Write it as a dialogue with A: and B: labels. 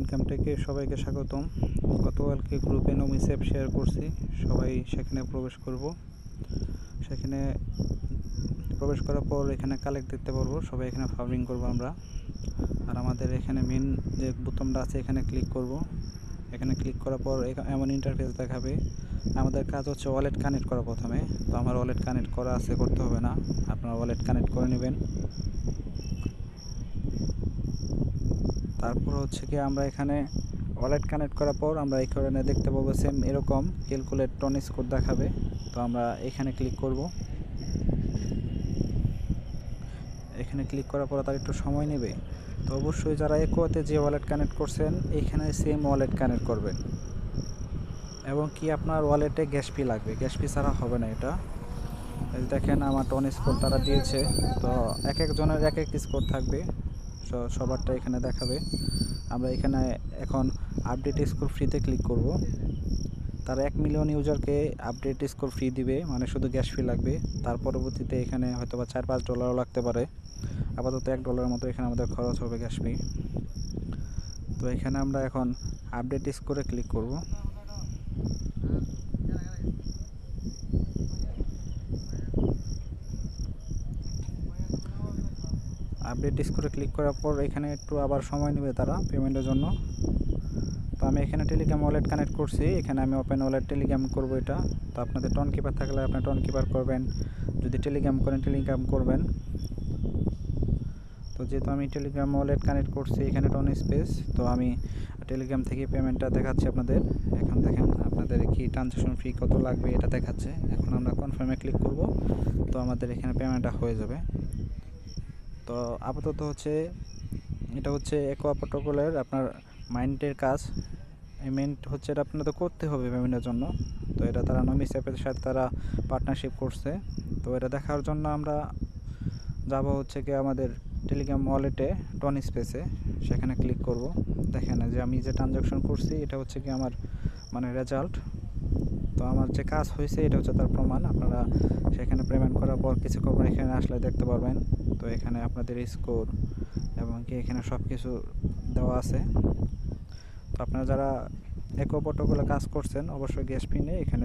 A: Income টেকে সবাইকে স্বাগতম। গতকালকে গ্রুপে নমিসেপ শেয়ার করছি, সবাই সেখানে প্রবেশ করব। সেখানে প্রবেশ করার পর এখানে কালেক্ট দেখতে পারবো, সবাই এখানে ফার্মিং করব আমরা। আর আমাদের এখানে মেন যে বোতামটা আছে এখানে ক্লিক করব। এখানে ক্লিক করার পর এমন ইন্টারফেস দেখাবে। আমাদের কাজ হচ্ছে ওয়ালেট কানেক্ট করা প্রথমে। তো আমার ওয়ালেট কানেক্ট করা আছে, করতে হবে না, আপনারা ওয়ালেট কানেক্ট করে নেবেন। তারপর হচ্ছে কি আমরা এখানে ওয়ালেট কানেক্ট করার পর আমরা এখানে দেখতে পাবো সেম এরকম ক্যালকুলেট টন স্কোর দেখাবে। তো আমরা এখানে ক্লিক করব। এখানে ক্লিক করার পর তার একটু সময় নেবে। তো অবশ্যই যারা একোয়াতে যে ওয়ালেট কানেক্ট করছেন এইখানে সেম ওয়ালেট কানেক্ট করবেন। এবং কি আপনার ওয়ালেটে গ্যাস ফি লাগবে, গ্যাস ফি ছাড়া হবে না এটা। দেখেন আমার টন স্কোর তারা দিয়েছে। তো এক একজনের এক এক স্কোর থাকবে, সবারটা এখানে দেখাবে। আমরা এখানে এখন আপডেট স্কোর ফ্রিতে ক্লিক করব। তারা 1 মিলিয়ন ইউজারকে আপডেট স্কোর ফ্রি দিবে, মানে শুধু গ্যাস ফি লাগবে। তার পরবর্তীতে এখানে হয়তো বা $4-5 লাগতে পারে। আপাতত $1 মতো এখানে আমাদের খরচ হবে গ্যাস ফি। তো এখানে আমরা এখন আপডেট স্কোরে ক্লিক করব। আপডেট স্কোরে ক্লিক করার পর এখানে একটু আবার সময় নেবে তারা পেমেন্টের জন্য। তো আমি এখানে টেলিগ্রাম ওয়ালেট কানেক্ট করছি, এখানে আমি ওপেন ওয়ালেট টেলিগ্রাম করব এটা। তো আপনাদের টন কিপার থাকলে আপনি টন কিপার করবেন, যদি টেলিগ্রাম করেন টেলিগ্রাম করবেন। তো যেহেতু আমি টেলিগ্রাম ওয়ালেট কানেক্ট করছি এখানে টন স্পেস, তো আমি টেলিগ্রাম থেকে পেমেন্টটা দেখাচ্ছি আপনাদের। এখন দেখেন আপনাদের কি ট্রানজ্যাকশন ফি কত লাগবে এটা দেখাচ্ছে। এখন আমরা কনফার্মে ক্লিক করব। তো আমাদের এখানে পেমেন্টটা হয়ে যাবে। তো আপাতত হচ্ছে এটা হচ্ছে একোয়া প্রোটোকলের আপনার মাইন্ডের কাজ। পেমেন্ট হচ্ছে এটা আপনাদের করতে হবে পেমেন্টের জন্য। তো এটা তারা নমিসেপের সাথে তারা পার্টনারশিপ করছে। তো এটা দেখার জন্য আমরা যাব হচ্ছে কি আমাদের টেলিগ্রাম ওয়ালেটে টন স্পেসে, সেখানে ক্লিক করব। দেখেন যে আমি যে ট্রানজ্যাকশন করছি এটা হচ্ছে কি আমার মানে রেজাল্ট। তো আমার যে কাজ হয়েছে এটা হচ্ছে তার প্রমাণ। আপনারা সেখানে পেমেন্ট করার পর কিছুক্ষণ পর এখানে আসলে দেখতে পারবেন। তো এখানে আপনাদের স্কোর এবং কি এখানে সব কিছু দেওয়া আছে। তো আপনারা যারা একো প্রোটোকলে কাজ করছেন অবশ্যই গ্যাস ফি নিয়ে এখানে